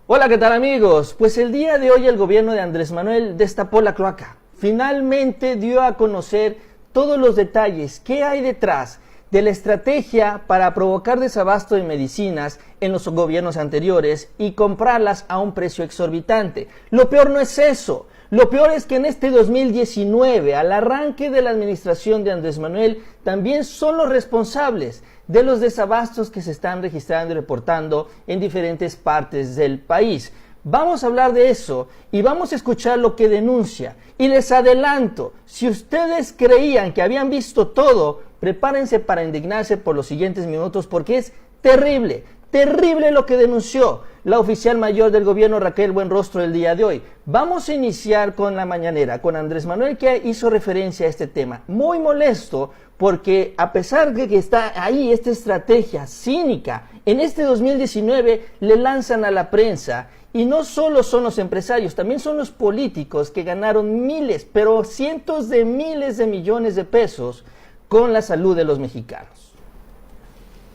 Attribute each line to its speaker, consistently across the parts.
Speaker 1: Hola, ¿qué tal amigos? Pues el día de hoy el gobierno de Andrés Manuel destapó la cloaca. Finalmente dio a conocer todos los detalles, qué hay detrás de la estrategia para provocar desabasto de medicinas en los gobiernos anteriores y comprarlas a un precio exorbitante. Lo peor no es eso. Lo peor es que en este 2019, al arranque de la administración de Andrés Manuel, también son los responsables de los desabastos que se están registrando y reportando en diferentes partes del país. Vamos a hablar de eso y vamos a escuchar lo que denuncia. Y les adelanto, si ustedes creían que habían visto todo, prepárense para indignarse por los siguientes minutos porque es terrible, terrible lo que denunció la oficial mayor del gobierno Raquel Buenrostro el día de hoy. Vamos a iniciar con la mañanera, con Andrés Manuel, que hizo referencia a este tema. Muy molesto porque a pesar de que está ahí esta estrategia cínica, en este 2019 le lanzan a la prensa. Y no solo son los empresarios, también son los políticos que ganaron miles, pero cientos de miles de millones de pesos con la salud de los mexicanos.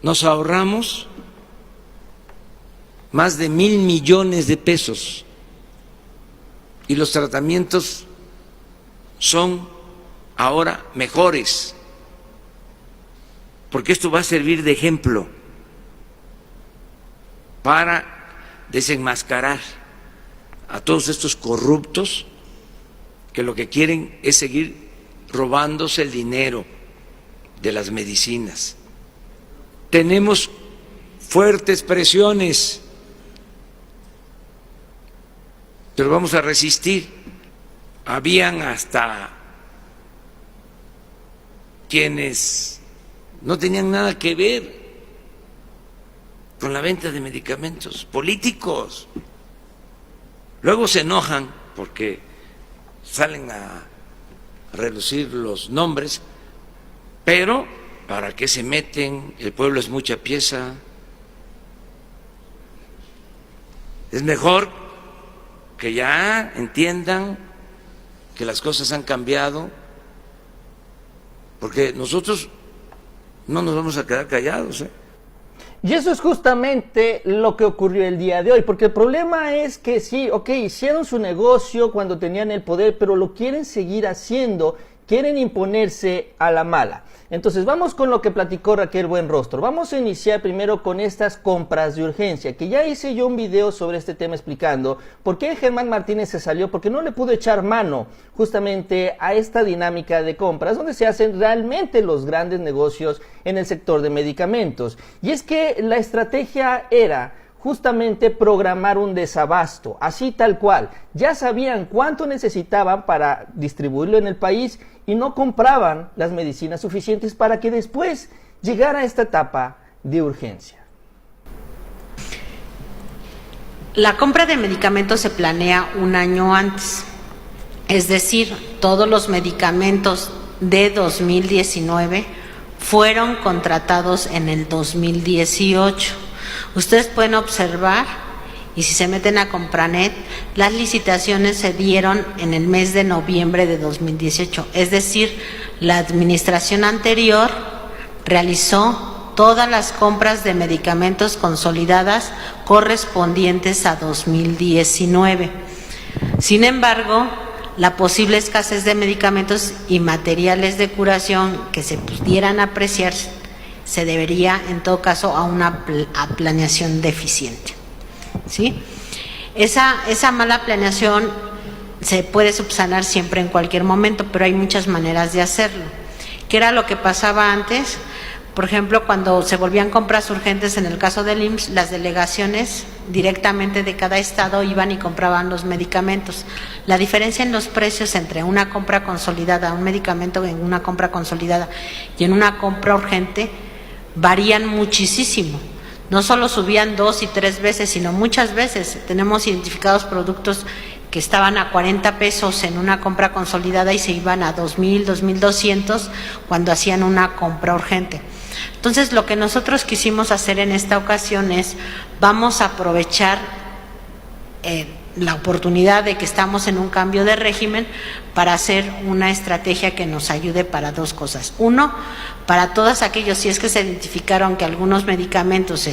Speaker 2: Nos ahorramos más de 1,000 millones de pesos y los tratamientos son ahora mejores, porque esto va a servir de ejemplo para desenmascarar a todos estos corruptos que lo que quieren es seguir robándose el dinero de las medicinas. Tenemos fuertes presiones, pero vamos a resistir. Habían hasta quienes no tenían nada que ver con la venta de medicamentos, políticos. Luego se enojan porque salen a relucir los nombres, pero ¿para qué se meten? El pueblo es mucha pieza. Es mejor que ya entiendan que las cosas han cambiado, porque nosotros no nos vamos a quedar callados, ¿eh?
Speaker 1: Y eso es justamente lo que ocurrió el día de hoy, porque el problema es que sí, hicieron su negocio cuando tenían el poder, pero lo quieren seguir haciendo, quieren imponerse a la mala. Entonces vamos con lo que platicó Raquel Buenrostro. Vamos a iniciar primero con estas compras de urgencia, que ya hice yo un video sobre este tema explicando por qué Germán Martínez se salió, porque no le pudo echar mano justamente a esta dinámica de compras donde se hacen realmente los grandes negocios en el sector de medicamentos. Y es que la estrategia era justamente programar un desabasto, así tal cual. Ya sabían cuánto necesitaban para distribuirlo en el país y no compraban las medicinas suficientes para que después llegara esta etapa de urgencia.
Speaker 3: La compra de medicamentos se planea un año antes, es decir, todos los medicamentos de 2019 fueron contratados en el 2018. Ustedes pueden observar, y si se meten a Compranet, las licitaciones se dieron en el mes de noviembre de 2018. Es decir, la administración anterior realizó todas las compras de medicamentos consolidadas correspondientes a 2019. Sin embargo, la posible escasez de medicamentos y materiales de curación que se pudieran apreciar se debería, en todo caso, a una planeación deficiente, ¿sí? Esa mala planeación se puede subsanar siempre en cualquier momento, pero hay muchas maneras de hacerlo. ¿Qué era lo que pasaba antes? Por ejemplo, cuando se volvían compras urgentes en el caso del IMSS, las delegaciones directamente de cada estado iban y compraban los medicamentos. La diferencia en los precios entre una compra consolidada, un medicamento en una compra consolidada y en una compra urgente varían muchísimo. No solo subían 2 y 3 veces, sino muchas veces. Tenemos identificados productos que estaban a 40 pesos en una compra consolidada y se iban a 2,000, 2,200 cuando hacían una compra urgente. Entonces, lo que nosotros quisimos hacer en esta ocasión es, vamos a aprovechar la oportunidad de que estamos en un cambio de régimen para hacer una estrategia que nos ayude para dos cosas. Uno, para todos aquellos, si es que se identificaron que algunos medicamentos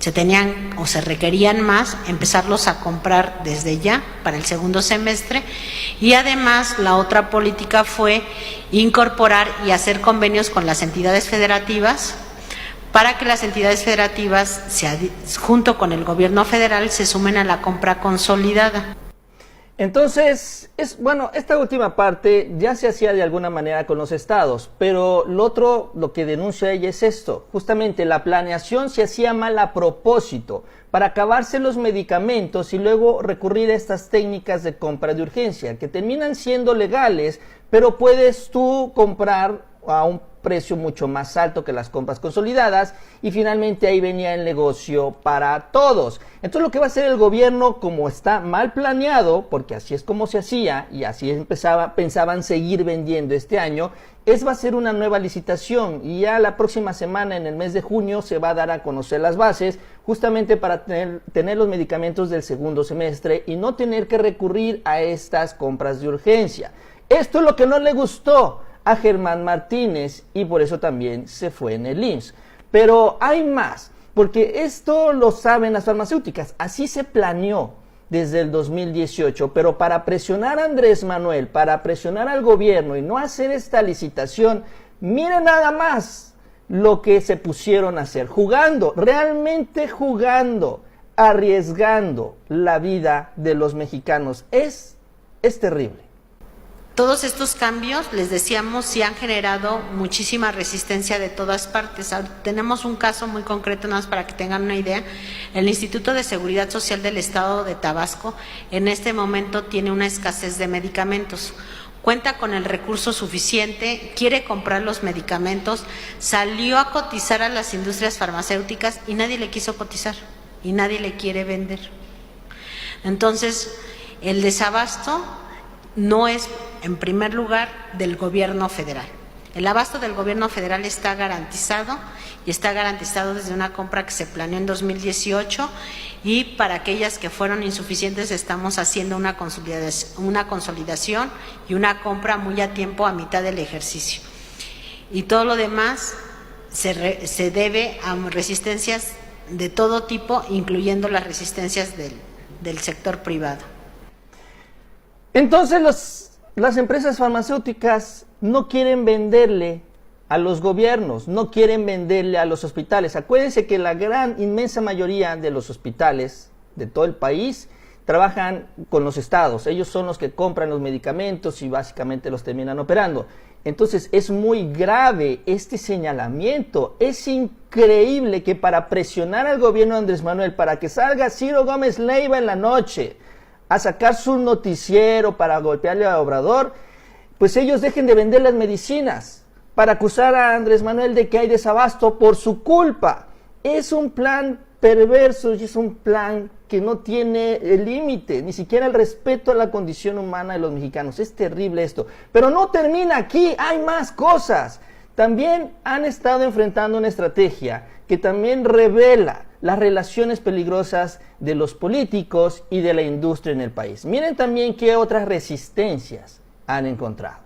Speaker 3: se tenían o se requerían más, empezarlos a comprar desde ya para el segundo semestre. Y además la otra política fue incorporar y hacer convenios con las entidades federativas para que las entidades federativas, junto con el gobierno federal, se sumen a la compra consolidada.
Speaker 1: Entonces, bueno, esta última parte ya se hacía de alguna manera con los estados, pero lo que denuncia ella es esto, justamente la planeación se hacía mal a propósito, para acabarse los medicamentos y luego recurrir a estas técnicas de compra de urgencia, que terminan siendo legales, pero puedes tú comprar a un precio mucho más alto que las compras consolidadas, y finalmente ahí venía el negocio para todos. Entonces lo que va a hacer el gobierno, como está mal planeado, porque así es como se hacía y así pensaban seguir vendiendo este año, va a ser una nueva licitación, y ya la próxima semana, en el mes de junio, se va a dar a conocer las bases, justamente para tener los medicamentos del segundo semestre y no tener que recurrir a estas compras de urgencia. Esto es lo que no le gustó a Germán Martínez, y por eso también se fue en el IMSS. Pero hay más, porque esto lo saben las farmacéuticas, así se planeó desde el 2018, pero para presionar a Andrés Manuel, para presionar al gobierno y no hacer esta licitación, miren nada más lo que se pusieron a hacer, jugando, realmente jugando, arriesgando la vida de los mexicanos. Es terrible.
Speaker 3: Todos estos cambios, les decíamos, sí han generado muchísima resistencia de todas partes. Tenemos un caso muy concreto, nada más para que tengan una idea. El Instituto de Seguridad Social del Estado de Tabasco en este momento tiene una escasez de medicamentos. Cuenta con el recurso suficiente, quiere comprar los medicamentos, salió a cotizar a las industrias farmacéuticas y nadie le quiso cotizar y nadie le quiere vender. Entonces, el desabasto no es, en primer lugar, del gobierno federal. El abasto del gobierno federal está garantizado, y está garantizado desde una compra que se planeó en 2018, y para aquellas que fueron insuficientes estamos haciendo una consolidación y una compra muy a tiempo, a mitad del ejercicio. Y todo lo demás se debe a resistencias de todo tipo, incluyendo las resistencias del sector privado.
Speaker 1: Entonces las empresas farmacéuticas no quieren venderle a los gobiernos, no quieren venderle a los hospitales. Acuérdense que la inmensa mayoría de los hospitales de todo el país trabajan con los estados. Ellos son los que compran los medicamentos y básicamente los terminan operando. Entonces es muy grave este señalamiento. Es increíble que para presionar al gobierno de Andrés Manuel, para que salga Ciro Gómez Leiva en la noche a sacar su noticiero para golpearle a Obrador, pues ellos dejen de vender las medicinas para acusar a Andrés Manuel de que hay desabasto por su culpa. Es un plan perverso y es un plan que no tiene límite, ni siquiera el respeto a la condición humana de los mexicanos. Es terrible esto. Pero no termina aquí, hay más cosas. También han estado enfrentando una estrategia que también revela las relaciones peligrosas de los políticos y de la industria en el país. Miren también qué otras resistencias han encontrado.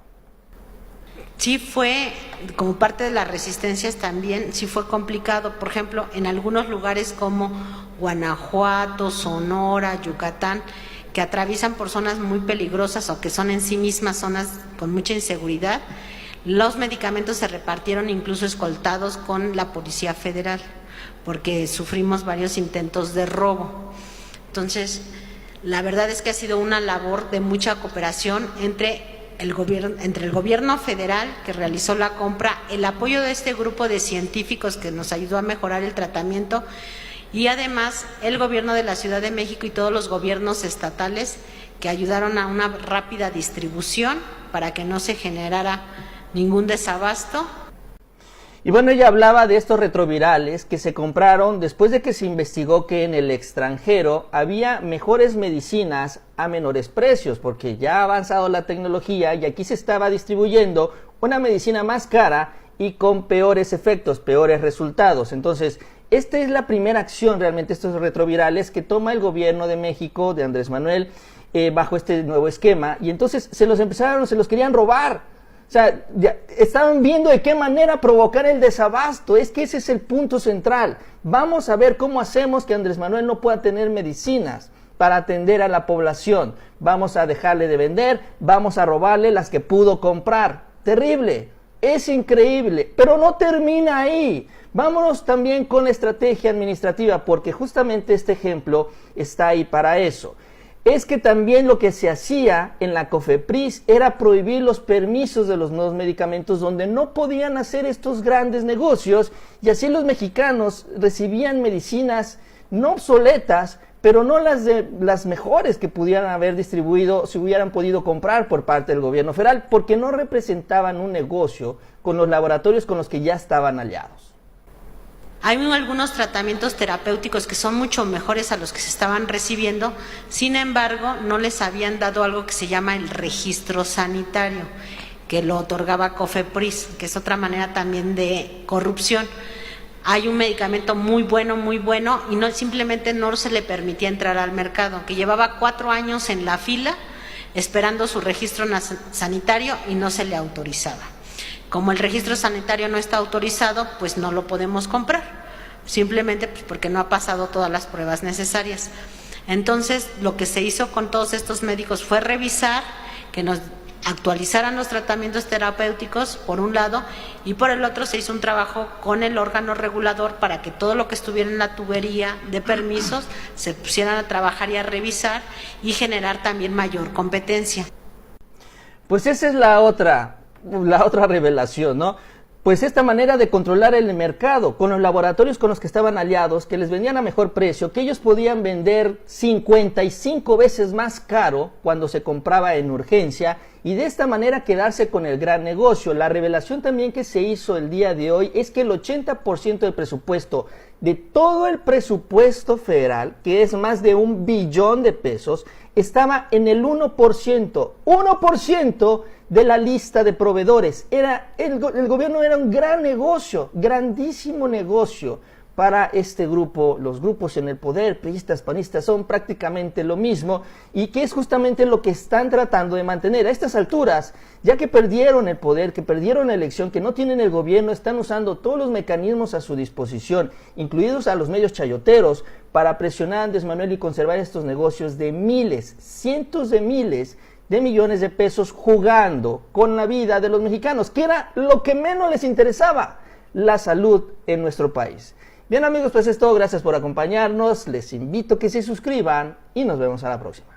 Speaker 3: Sí fue, como parte de las resistencias también, sí fue complicado. Por ejemplo, en algunos lugares como Guanajuato, Sonora, Yucatán, que atraviesan por zonas muy peligrosas o que son en sí mismas zonas con mucha inseguridad, los medicamentos se repartieron incluso escoltados con la Policía Federal, porque sufrimos varios intentos de robo. Entonces, la verdad es que ha sido una labor de mucha cooperación entre el gobierno federal, que realizó la compra, el apoyo de este grupo de científicos que nos ayudó a mejorar el tratamiento, y además el gobierno de la Ciudad de México y todos los gobiernos estatales que ayudaron a una rápida distribución para que no se generara ningún desabasto.
Speaker 1: Y bueno, ella hablaba de estos retrovirales que se compraron después de que se investigó que en el extranjero había mejores medicinas a menores precios, porque ya ha avanzado la tecnología y aquí se estaba distribuyendo una medicina más cara y con peores efectos, peores resultados. Entonces, esta es la primera acción realmente, estos retrovirales que toma el gobierno de México, de Andrés Manuel, bajo este nuevo esquema, y entonces se los querían robar. O sea, ya estaban viendo de qué manera provocar el desabasto. Es que ese es el punto central. Vamos a ver cómo hacemos que Andrés Manuel no pueda tener medicinas para atender a la población. Vamos a dejarle de vender, vamos a robarle las que pudo comprar. Terrible, es increíble, pero no termina ahí. Vámonos también con la estrategia administrativa, porque justamente este ejemplo está ahí para eso. Es que también lo que se hacía en la COFEPRIS era prohibir los permisos de los nuevos medicamentos donde no podían hacer estos grandes negocios, y así los mexicanos recibían medicinas no obsoletas, pero no las mejores que pudieran haber distribuido, si hubieran podido comprar por parte del gobierno federal, porque no representaban un negocio con los laboratorios con los que ya estaban aliados.
Speaker 3: Hay algunos tratamientos terapéuticos que son mucho mejores a los que se estaban recibiendo, sin embargo, no les habían dado algo que se llama el registro sanitario, que lo otorgaba COFEPRIS, que es otra manera también de corrupción. Hay un medicamento muy bueno, y no simplemente no se le permitía entrar al mercado, que llevaba 4 años en la fila esperando su registro sanitario y no se le autorizaba. Como el registro sanitario no está autorizado, pues no lo podemos comprar, simplemente pues porque no ha pasado todas las pruebas necesarias. Entonces, lo que se hizo con todos estos médicos fue revisar que nos actualizaran los tratamientos terapéuticos, por un lado, y por el otro se hizo un trabajo con el órgano regulador para que todo lo que estuviera en la tubería de permisos se pusieran a trabajar y a revisar y generar también mayor competencia.
Speaker 1: Pues esa es la otra revelación, ¿no? Pues esta manera de controlar el mercado con los laboratorios con los que estaban aliados, que les vendían a mejor precio, que ellos podían vender 55 veces más caro cuando se compraba en urgencia, y de esta manera quedarse con el gran negocio. La revelación también que se hizo el día de hoy es que el 80% del presupuesto, de todo el presupuesto federal, que es más de 1 billón de pesos, estaba en el 1% de la lista de proveedores. El gobierno era un gran negocio, grandísimo negocio para este grupo. Los grupos en el poder, priistas, panistas, son prácticamente lo mismo, y que es justamente lo que están tratando de mantener. A estas alturas, ya que perdieron el poder, que perdieron la elección, que no tienen el gobierno, están usando todos los mecanismos a su disposición, incluidos a los medios chayoteros, para presionar a Andrés Manuel y conservar estos negocios de miles, cientos de miles de millones de pesos, jugando con la vida de los mexicanos, que era lo que menos les interesaba, la salud en nuestro país. Bien amigos, pues es todo, gracias por acompañarnos, les invito a que se suscriban y nos vemos a la próxima.